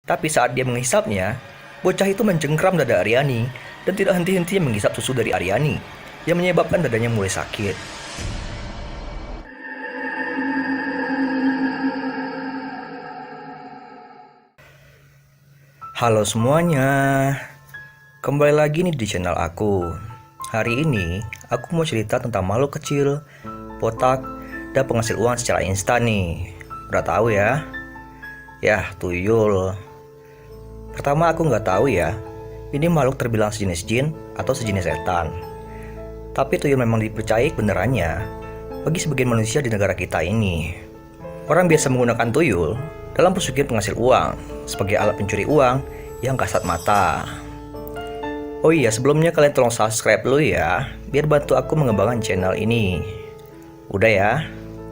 Tapi saat dia menghisapnya, bocah itu mencengkram dada Aryani dan tidak henti-hentinya menghisap susu dari Aryani, yang menyebabkan dadanya mulai sakit. Halo semuanya, kembali lagi nih di channel aku. Hari ini aku mau cerita tentang makhluk kecil, botak, dan penghasil uang secara instan nih. Udah tahu ya? Yah, tuyul. Pertama aku nggak tahu ya, ini makhluk terbilang sejenis jin atau sejenis setan. Tapi tuyul memang dipercayai kebenarannya bagi sebagian manusia di negara kita ini. Orang biasa menggunakan tuyul dalam pesugihan penghasil uang sebagai alat pencuri uang yang kasat mata. Oh iya, sebelumnya kalian tolong subscribe dulu ya, biar bantu aku mengembangkan channel ini. Udah ya,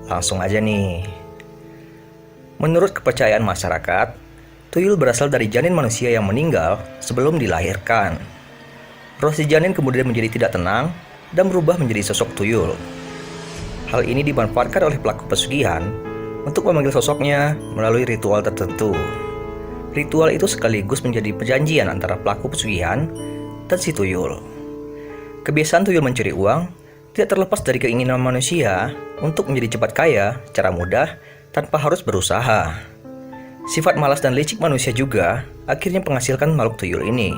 langsung aja nih. Menurut kepercayaan masyarakat, tuyul berasal dari janin manusia yang meninggal sebelum dilahirkan. Roh si janin kemudian menjadi tidak tenang dan berubah menjadi sosok tuyul. Hal ini dimanfaatkan oleh pelaku pesugihan untuk memanggil sosoknya melalui ritual tertentu. Ritual itu sekaligus menjadi perjanjian antara pelaku pesugihan dan si tuyul. Kebiasaan tuyul mencuri uang tidak terlepas dari keinginan manusia untuk menjadi cepat kaya secara mudah tanpa harus berusaha. Sifat malas dan licik manusia juga akhirnya menghasilkan makhluk tuyul ini.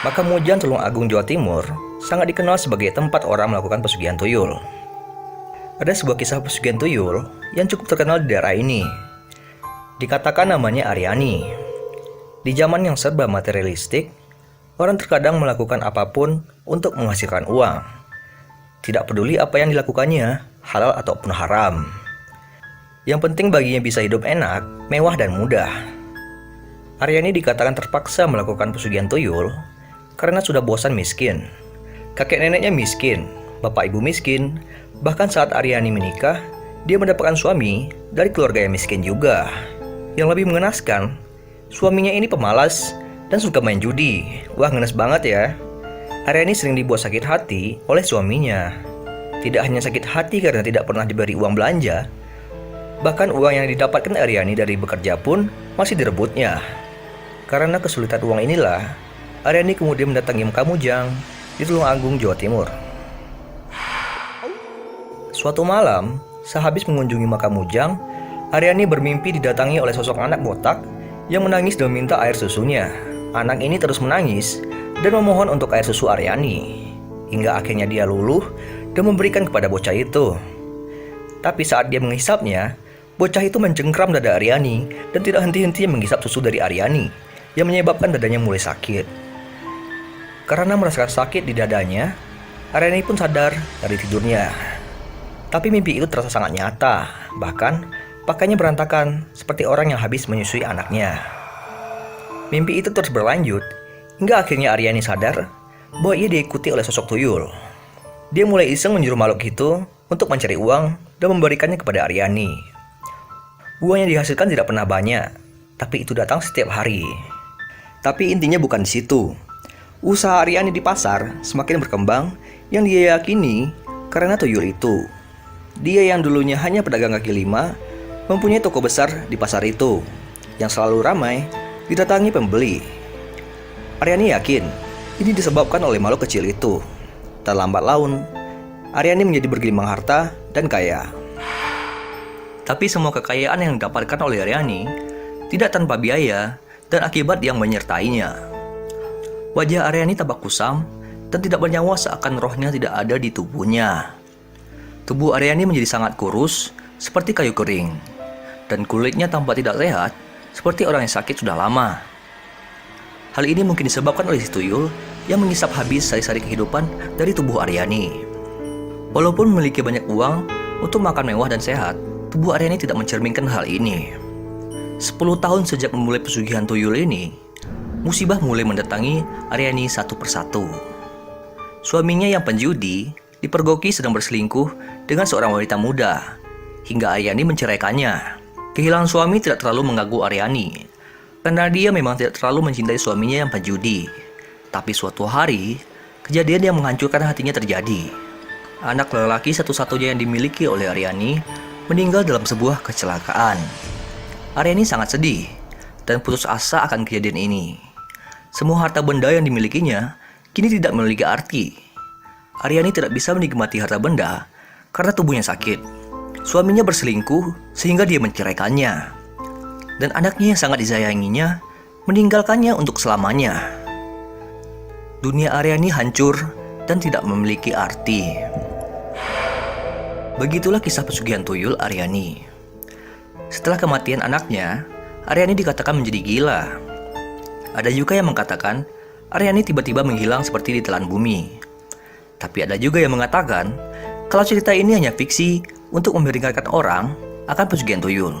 Makamujan, Tulungagung, Jawa Timur sangat dikenal sebagai tempat orang melakukan pesugihan tuyul. Ada sebuah kisah pesugihan tuyul yang cukup terkenal di daerah ini. Dikatakan namanya Aryani. Di zaman yang serba materialistik, orang terkadang melakukan apapun untuk menghasilkan uang. Tidak peduli apa yang dilakukannya, halal ataupun haram. Yang penting baginya bisa hidup enak, mewah dan mudah. Aryani dikatakan terpaksa melakukan pesugihan tuyul karena sudah bosan miskin. Kakek neneknya miskin, bapak ibu miskin. Bahkan saat Aryani menikah, dia mendapatkan suami dari keluarga yang miskin juga. Yang lebih mengenaskan, suaminya ini pemalas dan suka main judi. Wah, ngenes banget ya. Aryani sering dibuat sakit hati oleh suaminya. Tidak hanya sakit hati karena tidak pernah diberi uang belanja, bahkan uang yang didapatkan Aryani dari bekerja pun masih direbutnya. Karena kesulitan uang inilah, Aryani kemudian mendatangi Kamujang di Tulungagung, Jawa Timur. Suatu malam, sehabis mengunjungi makam Mujang, Aryani bermimpi didatangi oleh sosok anak botak yang menangis dan meminta air susunya. Anak ini terus menangis dan memohon untuk air susu Aryani, hingga akhirnya dia luluh dan memberikan kepada bocah itu. Tapi saat dia menghisapnya, bocah itu mencengkram dada Aryani dan tidak henti-hentinya menghisap susu dari Aryani, yang menyebabkan dadanya mulai sakit. Karena merasakan sakit di dadanya, Aryani pun sadar dari tidurnya. Tapi mimpi itu terasa sangat nyata, bahkan pakaiannya berantakan seperti orang yang habis menyusui anaknya. Mimpi itu terus berlanjut, hingga akhirnya Aryani sadar bahwa ia diikuti oleh sosok tuyul. Dia mulai iseng menyuruh makhluk itu untuk mencari uang dan memberikannya kepada Aryani. Uang yang dihasilkan tidak pernah banyak, tapi itu datang setiap hari. Tapi intinya bukan di situ. Usaha Aryani di pasar semakin berkembang yang dia yakini karena tuyul itu. Dia yang dulunya hanya pedagang kaki lima, mempunyai toko besar di pasar itu, yang selalu ramai didatangi pembeli. Aryani yakin ini disebabkan oleh makhluk kecil itu. Tak lambat laun, Aryani menjadi bergelimang harta dan kaya. Tapi semua kekayaan yang didapatkan oleh Aryani tidak tanpa biaya dan akibat yang menyertainya. Wajah Aryani tampak kusam dan tidak bernyawa seakan rohnya tidak ada di tubuhnya. Tubuh Aryani menjadi sangat kurus seperti kayu kering, dan kulitnya tampak tidak sehat seperti orang yang sakit sudah lama. Hal ini mungkin disebabkan oleh si tuyul yang mengisap habis sari-sari kehidupan dari tubuh Aryani. Walaupun memiliki banyak uang untuk makan mewah dan sehat, tubuh Aryani tidak mencerminkan hal ini. 10 tahun sejak memulai pesugihan tuyul ini, musibah mulai mendatangi Aryani satu persatu. Suaminya yang penjudi dipergoki sedang berselingkuh dengan seorang wanita muda, hingga Aryani menceraikannya. Kehilangan suami tidak terlalu mengganggu Aryani, karena dia memang tidak terlalu mencintai suaminya yang penjudi. Tapi suatu hari, kejadian yang menghancurkan hatinya terjadi. Anak lelaki satu-satunya yang dimiliki oleh Aryani meninggal dalam sebuah kecelakaan. Aryani sangat sedih dan putus asa akan kejadian ini. Semua harta benda yang dimilikinya kini tidak memiliki arti. Aryani tidak bisa menikmati harta benda karena tubuhnya sakit. Suaminya berselingkuh sehingga dia menceraikannya. Dan anaknya yang sangat disayanginya meninggalkannya untuk selamanya. Dunia Aryani hancur dan tidak memiliki arti. Begitulah kisah pesugihan tuyul Aryani. Setelah kematian anaknya, Aryani dikatakan menjadi gila. Ada juga yang mengatakan Aryani tiba-tiba menghilang seperti ditelan bumi. Tapi ada juga yang mengatakan kalau cerita ini hanya fiksi untuk memperingatkan orang akan pesugihan tuyul.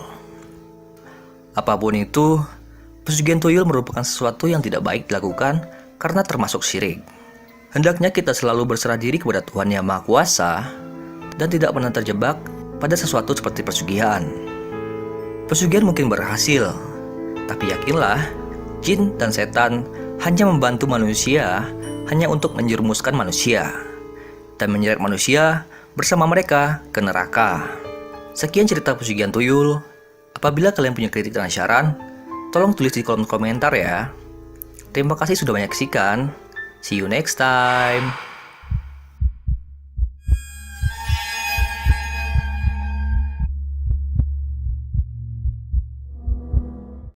Apapun itu, pesugihan tuyul merupakan sesuatu yang tidak baik dilakukan karena termasuk syirik. Hendaknya kita selalu berserah diri kepada Tuhan Yang Maha Kuasa dan tidak pernah terjebak pada sesuatu seperti pesugihan. Pesugihan mungkin berhasil, tapi yakinlah, jin dan setan hanya membantu manusia hanya untuk menjerumuskan manusia dan menyeret manusia bersama mereka ke neraka. Sekian cerita pesugihan tuyul. Apabila kalian punya kritik dan saran, tolong tulis di kolom komentar ya. Terima kasih sudah menyaksikan. See you next time.